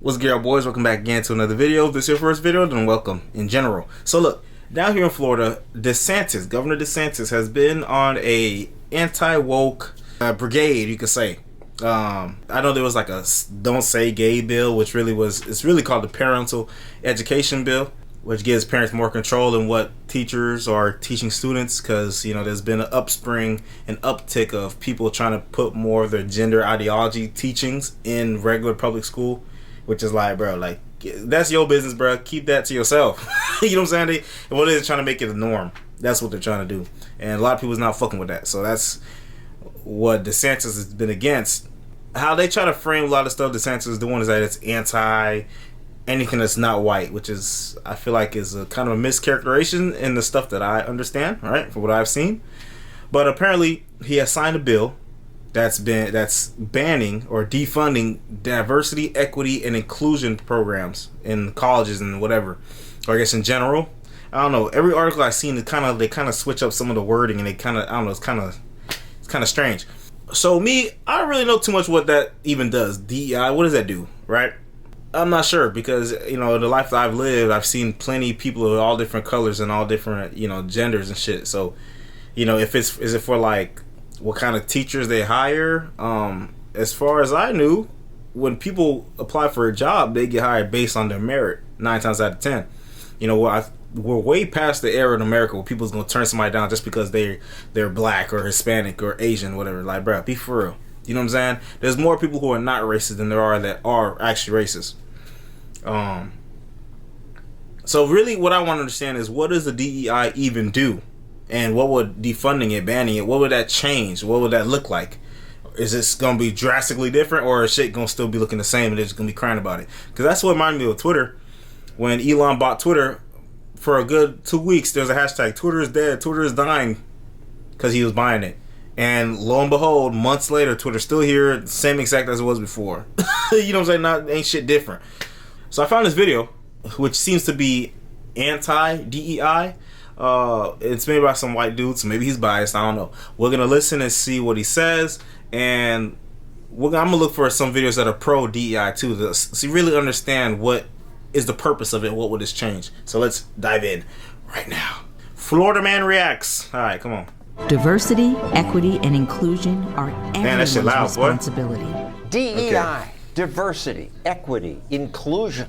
What's good, y'all boys? Welcome back again to another video. If this is your first video, then welcome in general. So look, down here in Florida, Governor DeSantis has been on a anti-woke brigade, you could say. I know there was like a don't say gay bill, which it's really called the parental education bill, which gives parents more control in what teachers are teaching students, because there's been an uptick of people trying to put more of their gender ideology teachings in regular public school, which is like, bro, like, that's your business, bro. Keep that to yourself. You know what I'm saying? What is it, trying to make it the norm? That's what they're trying to do, and a lot of people's not fucking with that. So that's what DeSantis has been against. How they try to frame a lot of stuff DeSantis is doing is that it's anti anything that's not white, which is, I feel like, is a kind of a mischaracterization in the stuff that I understand, right, from what I've seen. But apparently he has signed a bill that's banning or defunding diversity, equity, and inclusion programs in colleges and whatever, or I guess in general. I don't know. Every article I've seen, they kind of switch up some of the wording, and I don't know. It's kind of strange. So me, I don't really know too much what that even does. DEI, what does that do, right? I'm not sure, because in the life that I've lived, I've seen plenty of people of all different colors and all different genders and shit. So is it for like what kind of teachers they hire? As far as I knew, when people apply for a job, they get hired based on their merit 9 times out of 10. We're way past the era in America where people's gonna turn somebody down just because they're black or Hispanic or Asian, whatever. Like, bro, be for real. You know what I'm saying? There's more people who are not racist than there are that are actually racist. So really what I want to understand is, what does the DEI even do? And what would defunding it, banning it, what would that change? What would that look like? Is this going to be drastically different, or is shit going to still be looking the same and they're just going to be crying about it? Because that's what reminded me of Twitter. When Elon bought Twitter, for a good 2 weeks, there's a hashtag, Twitter is dead, Twitter is dying, because he was buying it. And lo and behold, months later, Twitter's still here, same exact as it was before. You know what I'm saying? Ain't shit different. So I found this video, which seems to be anti-DEI. It's made by some white dude, so maybe he's biased, I don't know. We're gonna listen and see what he says, and I'm gonna look for some videos that are pro DEI too, to really understand what is the purpose of it, what would this change. So let's dive in right now. Florida man reacts. All right, come on. Diversity, equity, and inclusion are everyone's responsibility. DEI, okay. Diversity, equity, inclusion.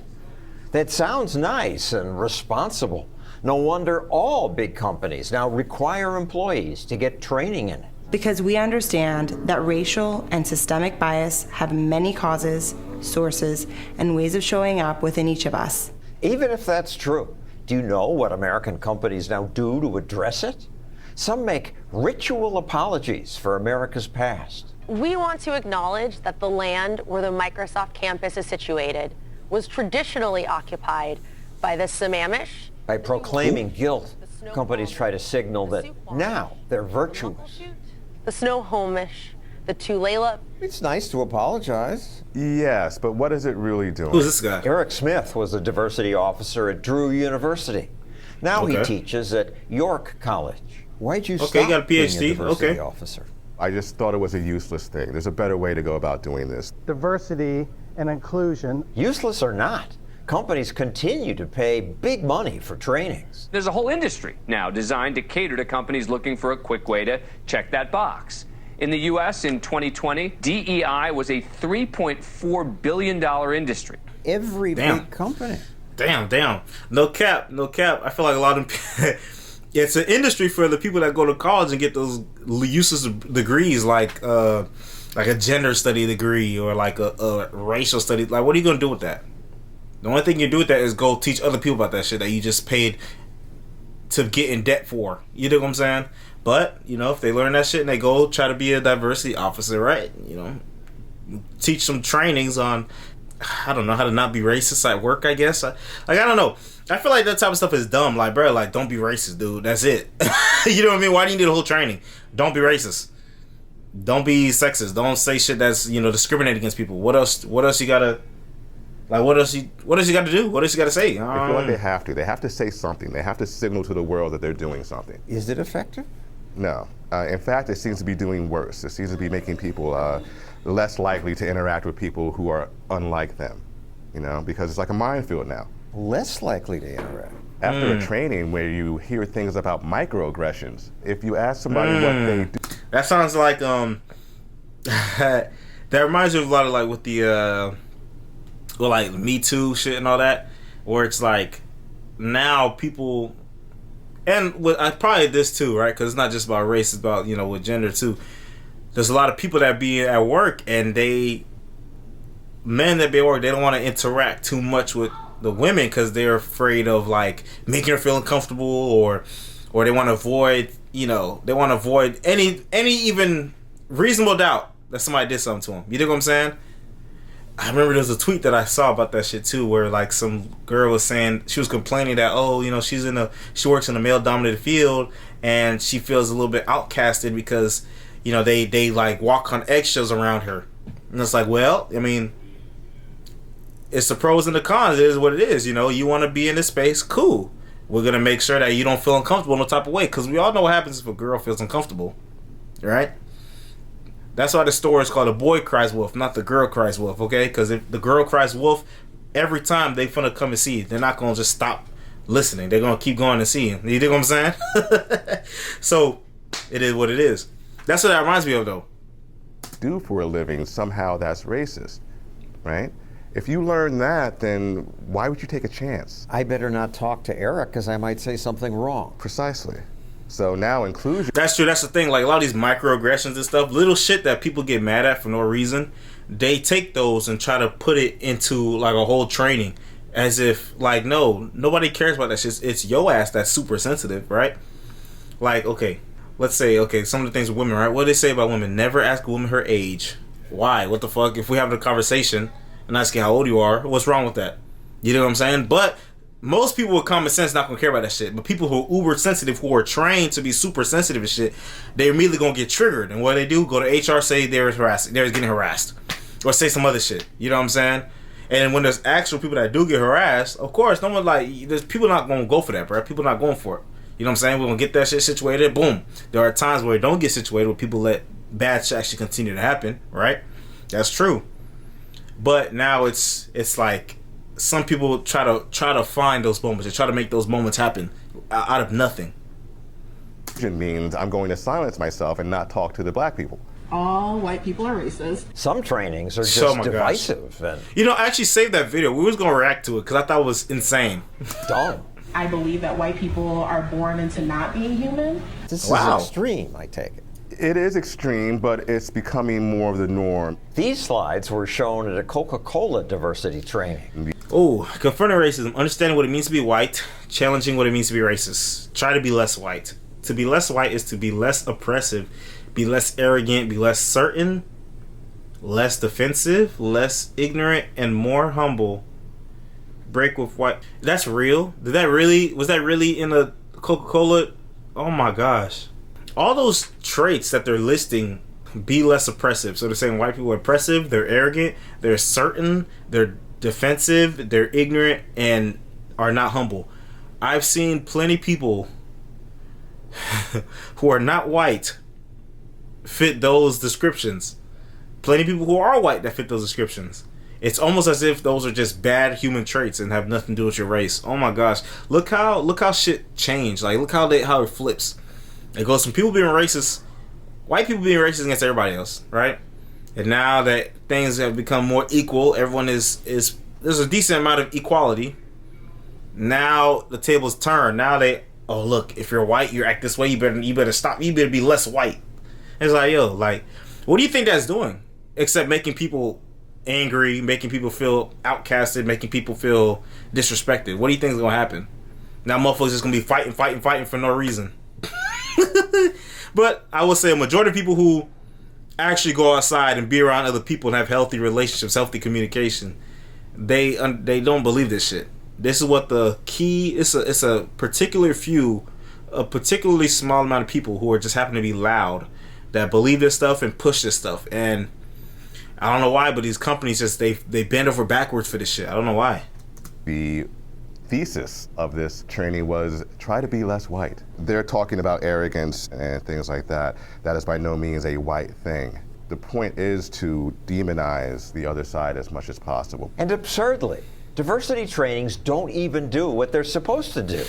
That sounds nice and responsible. No wonder all big companies now require employees to get training in it. Because we understand that racial and systemic bias have many causes, sources, and ways of showing up within each of us. Even if that's true, do you know what American companies now do to address it? Some make ritual apologies for America's past. We want to acknowledge that the land where the Microsoft campus is situated was traditionally occupied by the Sammamish. By proclaiming guilt, companies try to signal that now they're virtuous. The Snohomish, the Tulalip. It's nice to apologize. Yes, but what is it really doing? Who's this guy? Eric Smith was a diversity officer at Drew University. Now he teaches at York College. Why'd you stop he got a PhD. being a diversity officer? I just thought it was a useless thing. There's a better way to go about doing this. Diversity and inclusion. Useless or not, companies continue to pay big money for trainings. There's a whole industry now designed to cater to companies looking for a quick way to check that box. In the U.S. in 2020, DEI was a $3.4 billion industry. Every big company. Damn. No cap. I feel like a lot of it's an industry for the people that go to college and get those useless degrees, like a gender study degree or like a racial study. Like, what are you gonna do with that? The only thing you do with that is go teach other people about that shit that you just paid to get in debt for. You know what I'm saying? But if they learn that shit and they go try to be a diversity officer, right? Teach some trainings on, I don't know, how to not be racist at work, I guess. I don't know. I feel like that type of stuff is dumb. Like, bro, like, don't be racist, dude. That's it. You know what I mean? Why do you need a whole training? Don't be racist. Don't be sexist. Don't say shit that's, discriminating against people. What else you gotta, like, what else you gotta do? What else you gotta say? I feel like they have to. They have to say something. They have to signal to the world that they're doing something. Is it effective? No. In fact, it seems to be doing worse. It seems to be making people less likely to interact with people who are unlike them. because it's like a minefield now. Less likely to interact. After a training where you hear things about microaggressions, if you ask somebody what they do. That sounds like, that reminds me of a lot of like with the, like Me Too shit and all that, where it's like, now people, and with probably this too, right? Because it's not just about race, it's about, with gender too. There's a lot of people that be at work and men that be at work, they don't want to interact too much with the women because they're afraid of like making her feel uncomfortable, or they want to avoid, any even reasonable doubt that somebody did something to them. You know what I'm saying? I remember there was a tweet that I saw about that shit too, where like some girl was saying, she was complaining that, she works in a male dominated field and she feels a little bit outcasted because, they like walk on eggshells around her. And it's like, well, I mean, it's the pros and the cons. It is what it is. You want to be in this space, cool. We're going to make sure that you don't feel uncomfortable in no type of way, because we all know what happens if a girl feels uncomfortable, right? That's why the story is called A Boy Cries Wolf, not The Girl Cries Wolf, okay? Because if the girl cries wolf, every time they finna come and see it, they're not going to just stop listening. They're going to keep going and seeing. You dig what I'm saying? So, it is what it is. That's what that reminds me of, though. Do for a living, somehow that's racist, right? If you learn that, then why would you take a chance? I better not talk to Eric because I might say something wrong. Precisely. So now inclusion. That's true. That's the thing. Like a lot of these microaggressions and stuff, little shit that people get mad at for no reason, they take those and try to put it into like a whole training, as if like, no, nobody cares about that shit. It's your ass that's super sensitive, right? Like, okay, let's say, some of the things with women, right? What do they say about women? Never ask a woman her age. Why? What the fuck? If we have a conversation and asking how old you are, what's wrong with that? You know what I'm saying? But most people with common sense not gonna care about that shit. But people who are uber sensitive, who are trained to be super sensitive and shit, they immediately gonna get triggered. And what they do, go to HR, say they're getting harassed, or say some other shit. You know what I'm saying? And when there's actual people that do get harassed, of course, no one there's people not gonna go for that, bro. People not going for it. You know what I'm saying? We're gonna get that shit situated. Boom. There are times where it don't get situated, where people let bad shit actually continue to happen. Right? That's true. But now it's like some people try to find those moments. They try to make those moments happen out of nothing. It means I'm going to silence myself and not talk to the black people. All white people are racist. Some trainings are just divisive. And I actually saved that video. We was gonna react to it because I thought it was insane. Dumb. I believe that white people are born into not being human. This is extreme, I take it. It is extreme, but it's becoming more of the norm. These slides were shown at a Coca-Cola diversity training. Oh, confronting racism, understanding what it means to be white, challenging what it means to be racist. Try to be less white. To be less white is to be less oppressive, be less arrogant, be less certain, less defensive, less ignorant, and more humble. Break with white. That's real? Was that really in a Coca-Cola? Oh my gosh. All those traits that they're listing, be less oppressive. So they're saying white people are oppressive, they're arrogant, they're certain, they're defensive, they're ignorant, and are not humble. I've seen plenty of people who are not white fit those descriptions. Plenty of people who are white that fit those descriptions. It's almost as if those are just bad human traits and have nothing to do with your race. Oh my gosh. Look how shit changed. Like look how it flips. It goes from people being racist, white people being racist against everybody else, right? And now that things have become more equal, everyone is there's a decent amount of equality. Now the tables turn. Now look, if you're white, you act this way, you better stop. You better be less white. It's like, yo, like, what do you think that's doing? Except making people angry, making people feel outcasted, making people feel disrespected. What do you think is gonna happen? Now motherfuckers just gonna be fighting for no reason. But I would say a majority of people who actually go outside and be around other people and have healthy relationships, healthy communication, they don't believe this shit. This is what the key. It's a particularly small amount of people who are just happen to be loud that believe this stuff and push this stuff. And I don't know why, but these companies just they bend over backwards for this shit. I don't know why. The thesis of this training was try to be less white. They're talking about arrogance and things like that. That is by no means a white thing. The point is to demonize the other side as much as possible. And absurdly, diversity trainings don't even do what they're supposed to do.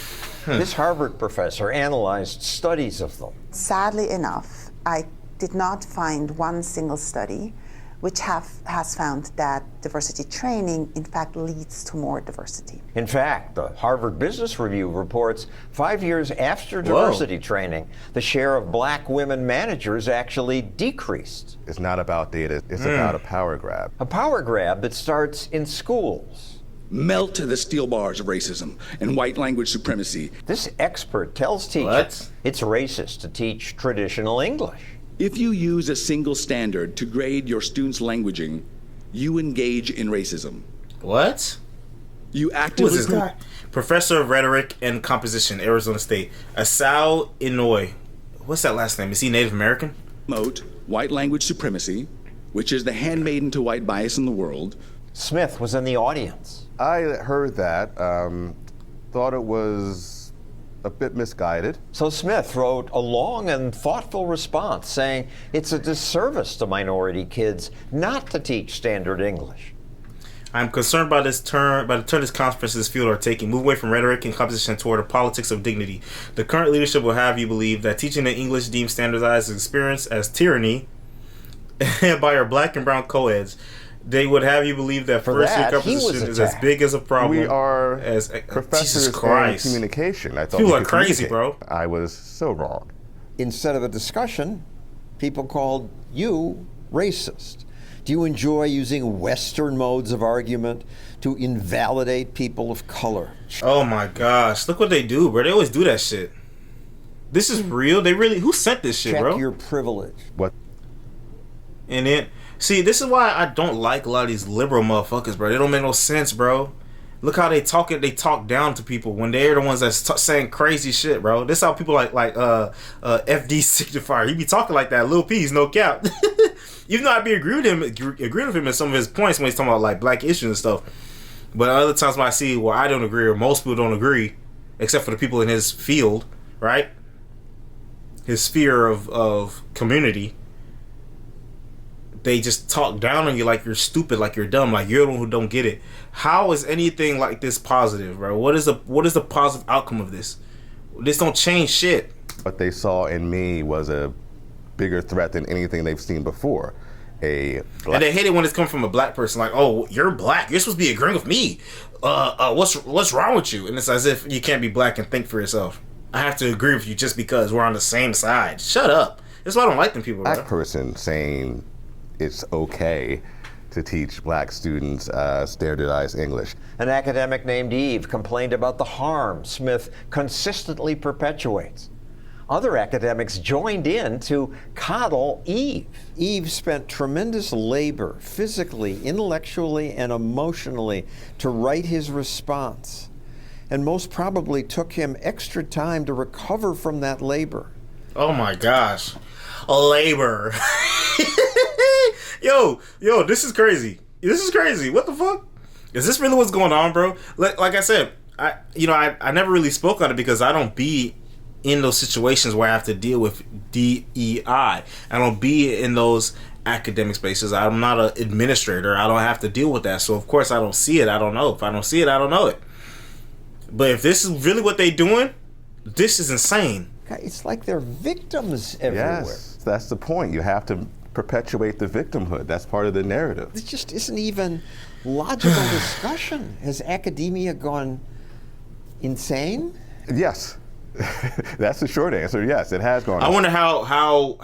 This Harvard professor analyzed studies of them. Sadly enough, I did not find one single study which has found that diversity training, in fact, leads to more diversity. In fact, the Harvard Business Review reports 5 years after diversity training, the share of black women managers actually decreased. It's not about data, it's about a power grab. A power grab that starts in schools. Melt the steel bars of racism and white language supremacy. This expert tells teachers it's racist to teach traditional English. If you use a single standard to grade your students' languaging, you engage in racism. What? You actively... Who is this guy? Professor of Rhetoric and Composition, Arizona State. Asal Inouye. What's that last name? Is he Native American? Promote white language supremacy, which is the handmaiden to white bias in the world. Smith was in the audience. I heard that, thought it was a bit misguided. So Smith wrote a long and thoughtful response saying it's a disservice to minority kids not to teach standard English. I'm concerned by the turn this conference this field are taking. Move away from rhetoric and composition toward a politics of dignity. The current leadership will have you believe that teaching the English deemed standardized experience as tyranny by our black and brown co-eds. They would have you believe that first-year composition is as big as a problem. We are as professors Jesus Christ. in communication. I thought people are crazy, bro. I was so wrong. Instead of a discussion, people called you racist. Do you enjoy using Western modes of argument to invalidate people of color? Oh my gosh, look what they do, bro. They always do that shit. This is real. They really, who sent this shit, Check bro? Check your privilege. What? And then, see, this is why I don't like a lot of these liberal motherfuckers, bro. They don't make no sense, bro. Look how they talk down to people when they're the ones that's saying crazy shit, bro. This how people like FD Signifier. He be talking like that, Lil P's, no cap. Even though I be agree with him in some of his points when he's talking about like black issues and stuff. But other times when I see where I don't agree or most people don't agree, except for the people in his field, right? His sphere of community. They just talk down on you like you're stupid, like you're dumb, like you're the one who don't get it. How is anything like this positive, bro? What is the positive outcome of this? This don't change shit. What they saw in me was a bigger threat than anything they've seen before. And they hate it when it's coming from a black person. Like, oh, you're black. You're supposed to be agreeing with me. What's wrong with you? And it's as if you can't be black and think for yourself. I have to agree with you just because we're on the same side. Shut up. That's why I don't like them people, bro. Black person saying it's okay to teach black students standardized English. An academic named Eve complained about the harm Smith consistently perpetuates. Other academics joined in to coddle Eve. Eve spent tremendous labor, physically, intellectually, and emotionally, to write his response, and most probably took him extra time to recover from that labor. Oh my gosh. Labor. Yo, this is crazy. This is crazy. What the fuck? Is this really what's going on, bro? Like I said, I never really spoke on it because I don't be in those situations where I have to deal with DEI. I don't be in those academic spaces. I'm not an administrator. I don't have to deal with that. So of course I don't see it. I don't know. If I don't see it, I don't know it. But if this is really what they're doing, this is insane. It's like they're victims everywhere. Yes, that's the point. You have to perpetuate the victimhood. That's part of the narrative. It just isn't even logical discussion. Has academia gone insane? Yes. That's the short answer. Yes, it has gone. I wonder how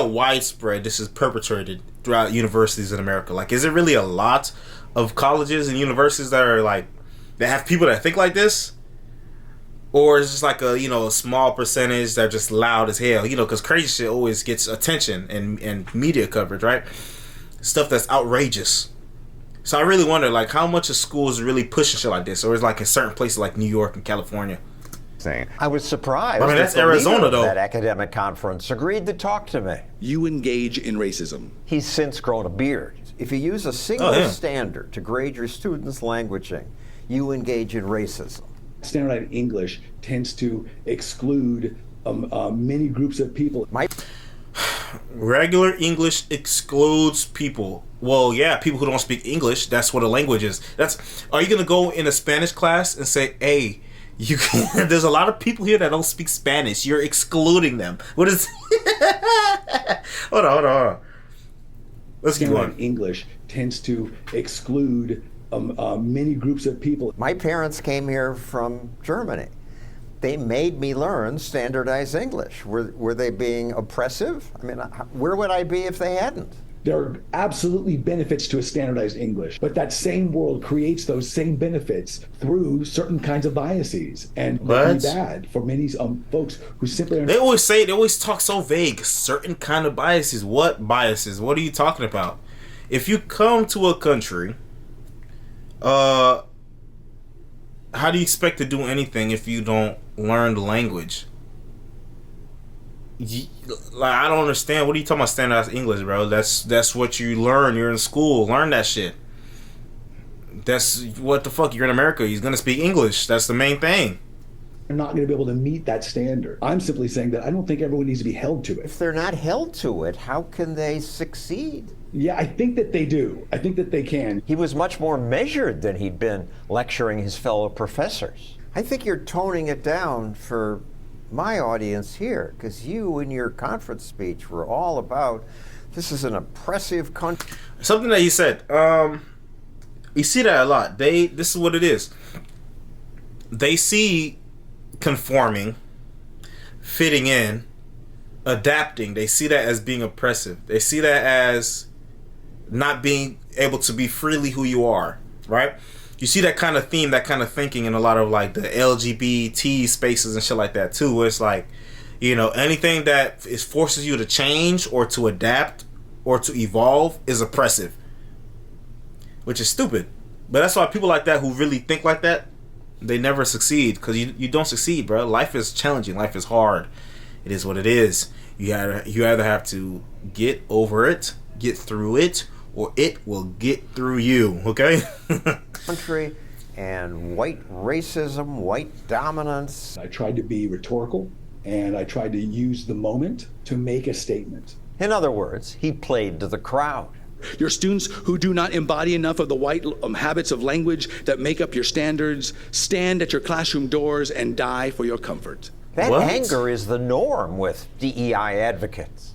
widespread this is perpetrated throughout universities in America. Like, is it really a lot of colleges and universities that are like that have people that think like this? Or is it just like a small percentage that are just loud as hell? Because crazy shit always gets attention and media coverage, right? Stuff that's outrageous. So I really wonder, like, how much of schools are really pushing shit like this, or is it like in certain places like New York and California? I was surprised. I mean, that's Arizona, though. That academic conference agreed to talk to me. You engage in racism. He's since grown a beard. If you use a single standard to grade your students' languaging, you engage in racism. Standardized English tends to exclude many groups of people. regular English excludes people. Well, yeah, people who don't speak English. That's what a language is. Are you gonna go in a Spanish class and say, "Hey, you can," there's a lot of people here that don't speak Spanish. You're excluding them. What is? Hold on. Let's keep going. English tends to exclude many groups of people. My parents came here from Germany. They made me learn standardized English. Were they being oppressive? I mean, where would I be if they hadn't? There are absolutely benefits to a standardized English, but that same world creates those same benefits through certain kinds of biases, and they be bad for many folks who simply. They always talk so vague. Certain kind of biases. What biases? What are you talking about? If you come to a country, how do you expect to do anything if you don't learn the language? Like, I don't understand. What are you talking about standardized English, bro? That's what you learn. You're in school. Learn that shit. That's what the fuck. You're in America. You're gonna speak English. That's the main thing. They're not going to be able to meet that standard. I'm simply saying that I don't think everyone needs to be held to it. If they're not held to it, how can they succeed? Yeah, I think that they do. I think that they can. He was much more measured than he'd been lecturing his fellow professors. I think you're toning it down for my audience here, because you in your conference speech were all about this is an oppressive country. Something that he said, you see that a lot. This is what it is. They see conforming, fitting in, adapting. They see that as being oppressive. They see that as not being able to be freely who you are, right? You see that kind of theme, that kind of thinking in a lot of like the LGBT spaces and shit like that too, where it's like, you know, anything that forces you to change or to adapt or to evolve is oppressive, which is stupid. But that's why people like that who really think like that, they never succeed, because you don't succeed, bro. Life is challenging. Life is hard. It is what it is. You either have to get over it, get through it, or it will get through you, okay? Country and white racism, white dominance. I tried to be rhetorical, and I tried to use the moment to make a statement. In other words, he played to the crowd. Your students who do not embody enough of the white habits of language that make up your standards stand at your classroom doors and die for your comfort. That anger is the norm with DEI advocates.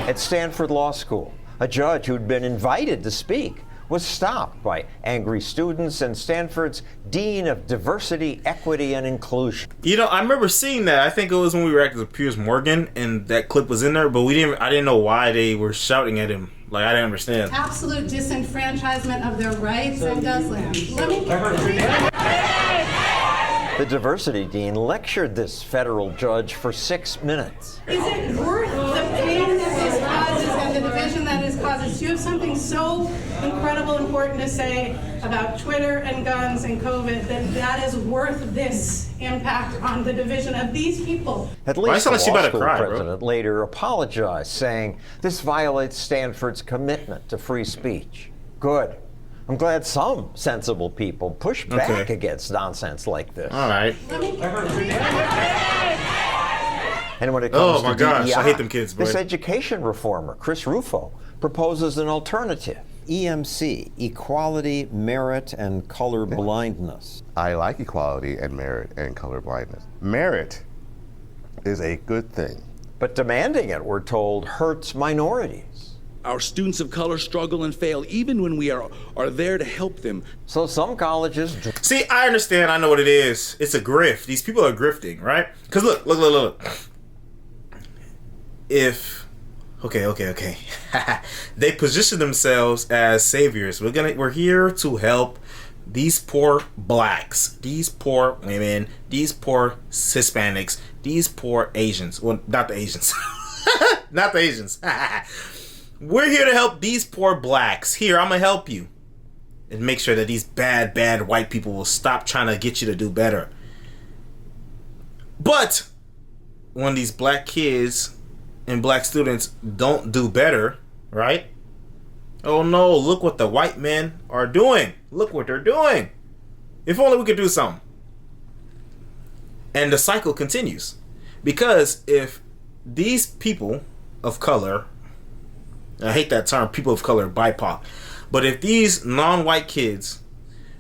At Stanford Law School, a judge who'd been invited to speak was stopped by angry students and Stanford's Dean of Diversity, Equity, and Inclusion. You know, I remember seeing that. I think it was when we were at the Piers Morgan, and that clip was in there, but I didn't know why they were shouting at him. Like, I didn't understand. Absolute disenfranchisement of their rights and does land. The diversity dean lectured this federal judge for 6 minutes. Is it worth the pain that this causes and the division that this causes? Do you have something so incredible important to say about Twitter and guns and COVID that is worth this impact on the division of these people? At least the law school president later apologized, saying this violates Stanford's commitment to free speech. Good. I'm glad some sensible people push back against nonsense like this. All right. And when it comes to gosh, DEI, I hate them kids, boy. This education reformer, Chris Rufo, proposes an alternative. EMC, equality, merit, and color blindness. I like equality and merit and color blindness. Merit is a good thing. But demanding it, we're told, hurts minorities. Our students of color struggle and fail even when we are there to help them. So some colleges... See, I understand. I know what it is. It's a grift. These people are grifting, right? Because look. If... Okay. They position themselves as saviors. We're here to help these poor blacks, these poor women, these poor Hispanics, these poor Asians. Well, not the Asians. Not the Asians. We're here to help these poor blacks. Here, I'm going to help you. And make sure that these bad white people will stop trying to get you to do better. But when these black kids and black students don't do better, right? Oh no, look what the white men are doing. Look what they're doing. If only we could do something. And the cycle continues. Because if these people of color, I hate that term, people of color, BIPOC, but if these non-white kids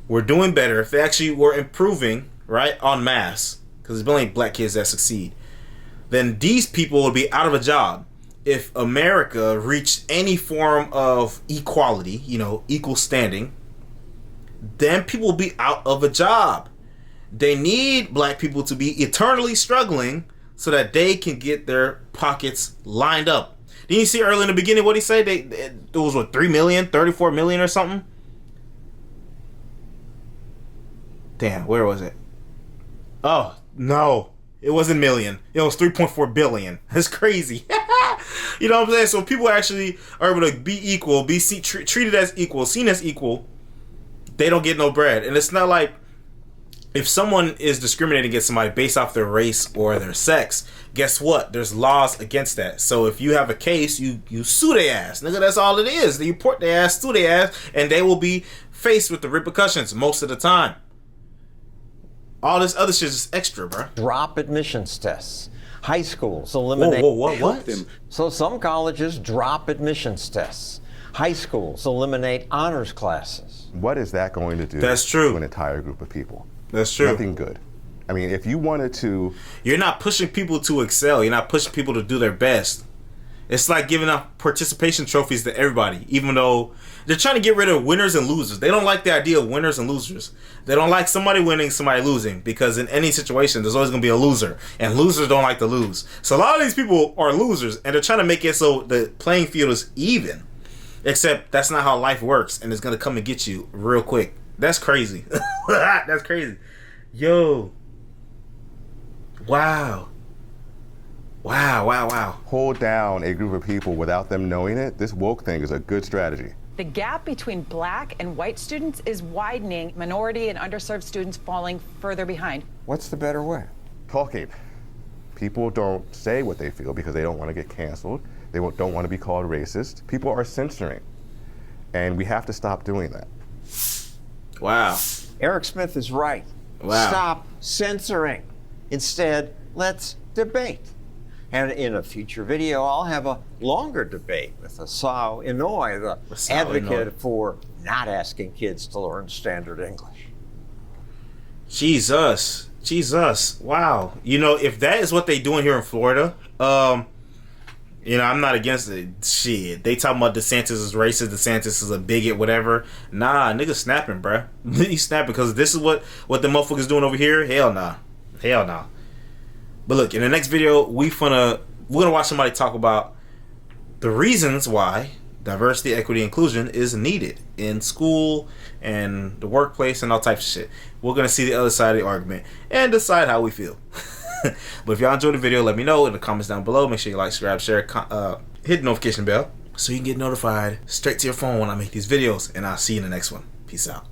were doing better, if they actually were improving, right, en masse, because there's only black kids that succeed, then these people would be out of a job. If America reached any form of equality, you know, equal standing, then people will be out of a job. They need black people to be eternally struggling so that they can get their pockets lined up. Didn't you see early in the beginning what he said? It was what, 3 million, 34 million or something? Damn, where was it? Oh, no. It wasn't million. It was 3.4 billion. That's crazy. You know what I'm saying? So people actually are able to be equal, be treated as equal, seen as equal. They don't get no bread. And it's not like if someone is discriminating against somebody based off their race or their sex, guess what? There's laws against that. So if you have a case, you sue their ass. Nigga, that's all it is. You report their ass, sue their ass, and they will be faced with the repercussions most of the time. All this other shit is extra, bro. Drop admissions tests. High schools eliminate... What? So some colleges drop admissions tests. High schools eliminate honors classes. What is that going to do That's true. to an entire group of people? That's true. Nothing good. I mean, if you wanted to... You're not pushing people to excel. You're not pushing people to do their best. It's like giving out participation trophies to everybody, even though they're trying to get rid of winners and losers. They don't like the idea of winners and losers. They don't like somebody winning, somebody losing, because in any situation, there's always going to be a loser, and losers don't like to lose. So a lot of these people are losers, and they're trying to make it so the playing field is even. Except that's not how life works, and it's going to come and get you real quick. That's crazy. That's crazy. Yo. Wow. Wow. Hold down a group of people without them knowing it. This woke thing is a good strategy. The gap between black and white students is widening, minority and underserved students falling further behind. What's the better way? Talking. People don't say what they feel because they don't want to get canceled. They don't want to be called racist. People are censoring. And we have to stop doing that. Wow. Eric Smith is right. Wow. Stop censoring. Instead, let's debate. And in a future video, I'll have a longer debate with Asao Inoue, the advocate for not asking kids to learn standard English. Jesus. Wow. You know, if that is what they doing here in Florida, you know, I'm not against it. Shit. They talking about DeSantis is racist, DeSantis is a bigot, whatever. Nah, niggas snapping, bruh. He's snapping because this is what the motherfuckers doing over here. Hell nah. But look, in the next video, we're gonna watch somebody talk about the reasons why diversity, equity, inclusion is needed in school and the workplace and all types of shit. We're gonna see the other side of the argument and decide how we feel. But if y'all enjoyed the video, let me know in the comments down below. Make sure you like, subscribe, share, hit the notification bell so you can get notified straight to your phone when I make these videos. And I'll see you in the next one. Peace out.